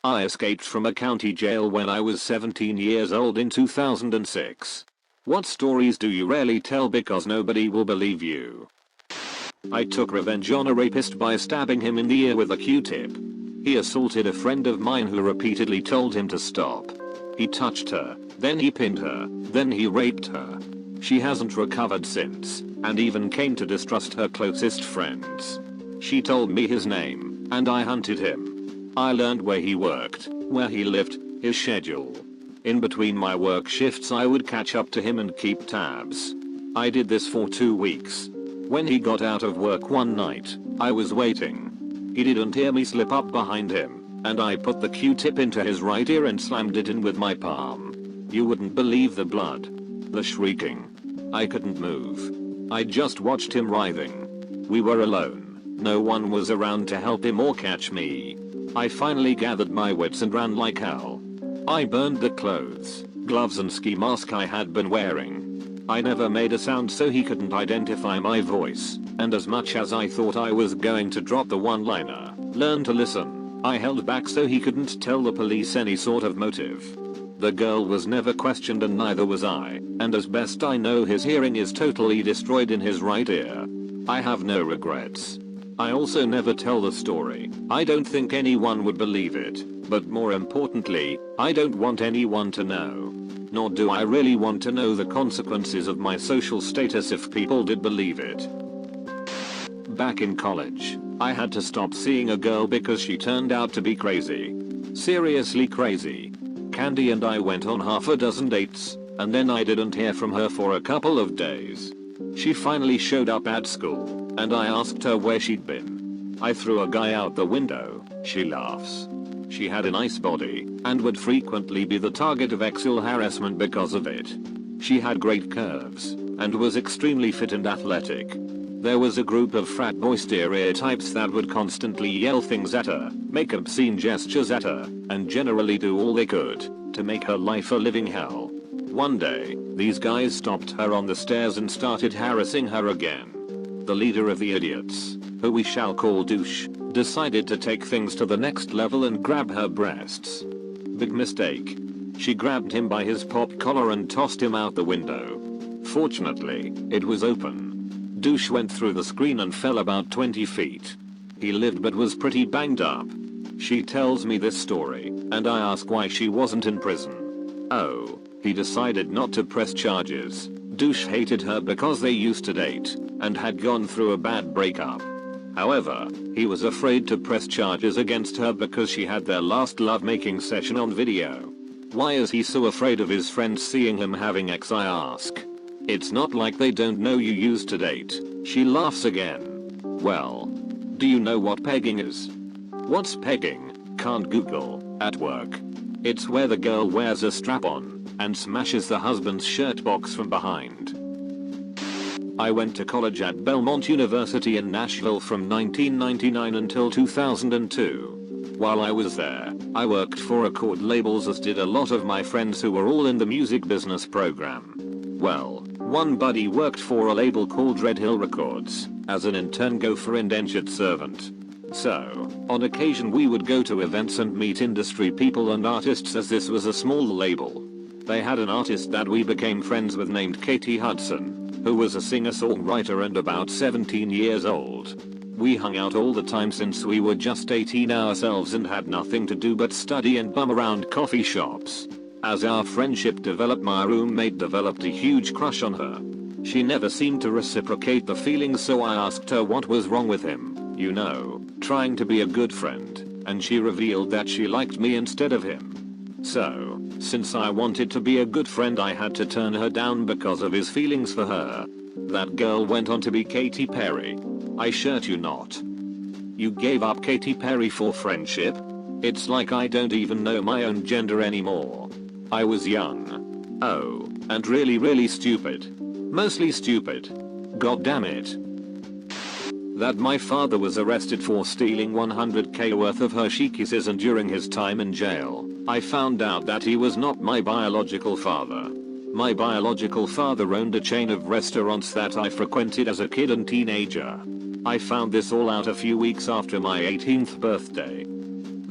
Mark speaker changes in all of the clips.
Speaker 1: I escaped from a county jail when I was 17 years old in 2006. What stories do you rarely tell because nobody will believe you? I took revenge on a rapist by stabbing him in the ear with a Q-tip. He assaulted a friend of mine who repeatedly told him to stop. He touched her, then he pinned her, then he raped her. She hasn't recovered since, and even came to distrust her closest friends. She told me his name, and I hunted him. I learned where he worked, where he lived, his schedule. In between my work shifts I would catch up to him and keep tabs. I did this for 2 weeks. When he got out of work one night, I was waiting. He didn't hear me slip up behind him, and I put the Q-tip into his right ear and slammed it in with my palm. You wouldn't believe the blood. The shrieking. I couldn't move. I just watched him writhing. We were alone. No one was around to help him or catch me. I finally gathered my wits and ran like hell. I burned the clothes, gloves and ski mask I had been wearing. I never made a sound so he couldn't identify my voice, and as much as I thought I was going to drop the one-liner, learn to listen, I held back so he couldn't tell the police any sort of motive. The girl was never questioned and neither was I, and as best I know his hearing is totally destroyed in his right ear. I have no regrets. I also never tell the story. I don't think anyone would believe it, but more importantly, I don't want anyone to know. Nor do I really want to know the consequences of my social status if people did believe it. Back in college, I had to stop seeing a girl because she turned out to be crazy. Seriously crazy. Candy and I went on half a dozen dates, and then I didn't hear from her for a couple of days. She finally showed up at school, and I asked her where she'd been. I threw a guy out the window, she laughs. She had a nice body, and would frequently be the target of sexual harassment because of it. She had great curves, and was extremely fit and athletic. There was a group of frat boy stereotypes that would constantly yell things at her, make obscene gestures at her, and generally do all they could to make her life a living hell. One day, these guys stopped her on the stairs and started harassing her again. The leader of the idiots, who we shall call Douche, decided to take things to the next level and grab her breasts. Big mistake. She grabbed him by his pop collar and tossed him out the window. Fortunately, it was open. Douche went through the screen and fell about 20 feet. He lived but was pretty banged up. She tells me this story, and I ask why she wasn't in prison. Oh, he decided not to press charges. Douche hated her because they used to date, and had gone through a bad breakup. However, he was afraid to press charges against her because she had their last lovemaking session on video. Why is he so afraid of his friends seeing him having sex, I ask. It's not like they don't know you used to date. She laughs again. Well, do you know what pegging is? What's pegging? Can't Google. At work. It's where the girl wears a strap-on and smashes the husband's shirt box from behind. I went to college at Belmont University in Nashville from 1999 until 2002. While I was there, I worked for record labels, as did a lot of my friends who were all in the music business program. Well, one buddy worked for a label called Red Hill Records, as an intern gopher indentured servant. So, on occasion we would go to events and meet industry people and artists, as this was a small label. They had an artist that we became friends with named Katie Hudson, who was a singer-songwriter and about 17 years old. We hung out all the time since we were just 18 ourselves and had nothing to do but study and bum around coffee shops. As our friendship developed, my roommate developed a huge crush on her. She never seemed to reciprocate the feelings, so I asked her what was wrong with him, you know, trying to be a good friend, and she revealed that she liked me instead of him. So, since I wanted to be a good friend, I had to turn her down because of his feelings for her. That girl went on to be Katy Perry. I shirt you not. You gave up Katy Perry for friendship? It's like I don't even know my own gender anymore. I was young. Oh, and really stupid. Mostly stupid. God damn it. That my father was arrested for stealing $100K worth of Hershey Kisses, and during his time in jail, I found out that he was not my biological father. My biological father owned a chain of restaurants that I frequented as a kid and teenager. I found this all out a few weeks after my 18th birthday.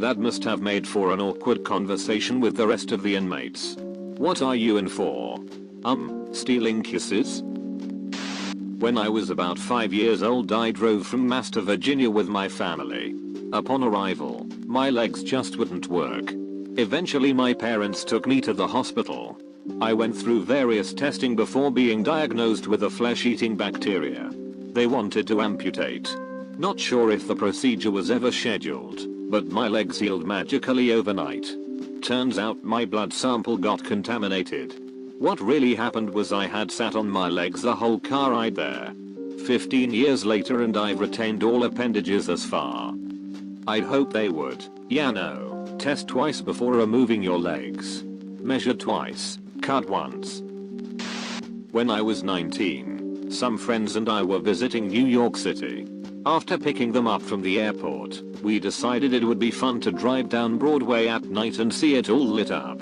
Speaker 1: That must have made for an awkward conversation with the rest of the inmates. What are you in for? Stealing kisses? When I was about 5 years old, I drove from Mass to Virginia with my family. Upon arrival, my legs just wouldn't work. Eventually my parents took me to the hospital. I went through various testing before being diagnosed with a flesh-eating bacteria. They wanted to amputate. Not sure if the procedure was ever scheduled, but my legs healed magically overnight. Turns out my blood sample got contaminated. What really happened was I had sat on my legs the whole car ride there. 15 years later and I've retained all appendages thus far. I'd hope they would. Yeah, no. Test twice before removing your legs. Measure twice. Cut once. When I was 19, some friends and I were visiting New York City. After picking them up from the airport, we decided it would be fun to drive down Broadway at night and see it all lit up.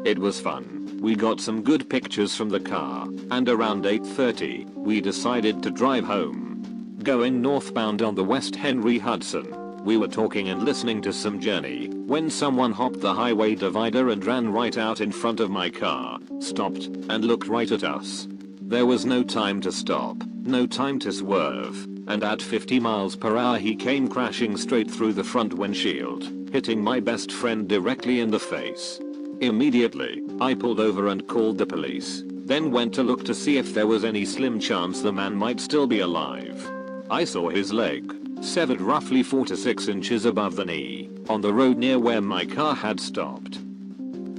Speaker 1: It was fun. We got some good pictures from the car, and around 8:30, we decided to drive home. Going northbound on the West Henry Hudson, we were talking and listening to some Journey, when someone hopped the highway divider and ran right out in front of my car, stopped, and looked right at us. There was no time to stop, no time to swerve, and at 50 miles per hour he came crashing straight through the front windshield, hitting my best friend directly in the face. Immediately, I pulled over and called the police, then went to look to see if there was any slim chance the man might still be alive. I saw his leg, severed roughly 4 to 6 inches above the knee, on the road near where my car had stopped.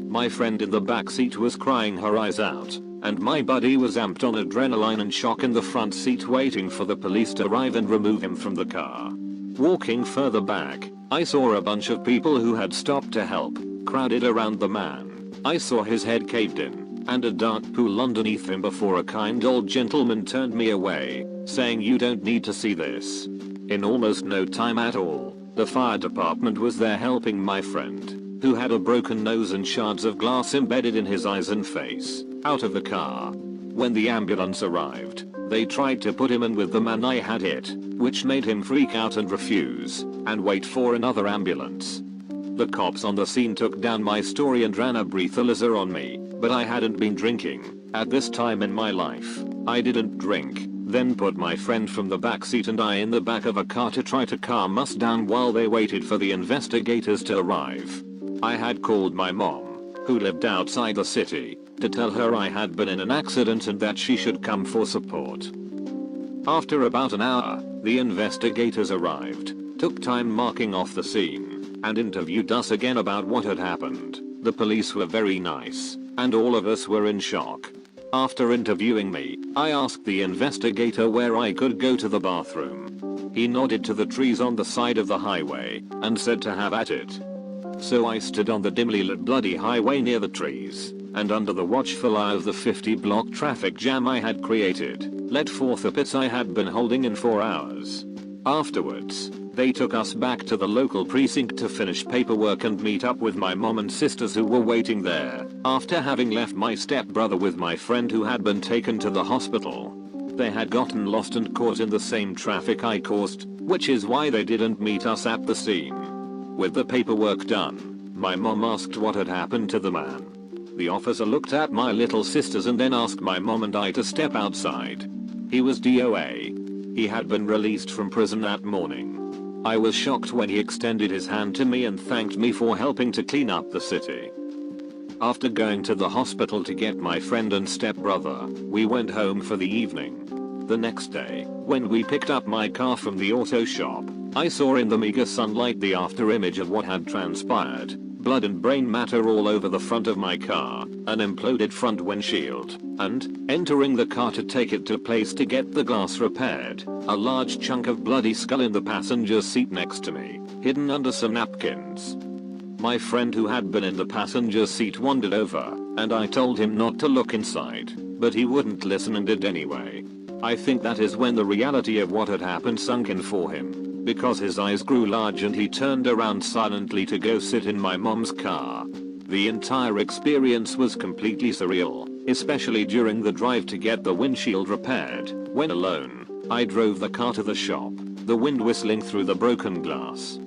Speaker 1: My friend in the back seat was crying her eyes out, and my buddy was amped on adrenaline and shock in the front seat waiting for the police to arrive and remove him from the car. Walking further back, I saw a bunch of people who had stopped to help, crowded around the man. I saw his head caved in, and a dark pool underneath him before a kind old gentleman turned me away, saying you don't need to see this. In almost no time at all, the fire department was there helping my friend, who had a broken nose and shards of glass embedded in his eyes and face, out of the car. When the ambulance arrived, they tried to put him in with the man I had hit, which made him freak out and refuse, and wait for another ambulance. The cops on the scene took down my story and ran a breathalyzer on me, but I hadn't been drinking. At this time in my life, I didn't drink, then put my friend from the back seat and I in the back of a car to try to calm us down while they waited for the investigators to arrive. I had called my mom, who lived outside the city, to tell her I had been in an accident and that she should come for support. After about an hour, the investigators arrived, took time marking off the scene, and interviewed us again about what had happened. The police were very nice, and all of us were in shock. After interviewing me, I asked the investigator where I could go to the bathroom. He nodded to the trees on the side of the highway, and said to have at it. So I stood on the dimly lit bloody highway near the trees, and under the watchful eye of the 50-block traffic jam I had created, let forth the pits I had been holding in for hours. Afterwards, they took us back to the local precinct to finish paperwork and meet up with my mom and sisters who were waiting there, after having left my stepbrother with my friend who had been taken to the hospital. They had gotten lost and caught in the same traffic I caused, which is why they didn't meet us at the scene. With the paperwork done, my mom asked what had happened to the man. The officer looked at my little sisters and then asked my mom and I to step outside. He was DOA. He had been released from prison that morning. I was shocked when he extended his hand to me and thanked me for helping to clean up the city. After going to the hospital to get my friend and stepbrother, we went home for the evening. The next day, when we picked up my car from the auto shop, I saw in the meager sunlight the after image of what had transpired. Blood and brain matter all over the front of my car, an imploded front windshield, and, entering the car to take it to place to get the glass repaired, a large chunk of bloody skull in the passenger seat next to me, hidden under some napkins. My friend who had been in the passenger seat wandered over, and I told him not to look inside, but he wouldn't listen and did anyway. I think that is when the reality of what had happened sunk in for him, because his eyes grew large and he turned around silently to go sit in my mom's car. The entire experience was completely surreal, especially during the drive to get the windshield repaired. When alone, I drove the car to the shop, the wind whistling through the broken glass.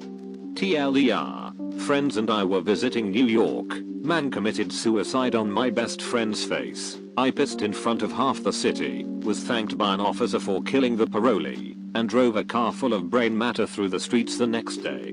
Speaker 1: TLDR, Friends and I were visiting New York. Man committed suicide on my best friend's face. I pissed in front of half the city, was thanked by an officer for killing the parolee, and drove a car full of brain matter through the streets the next day.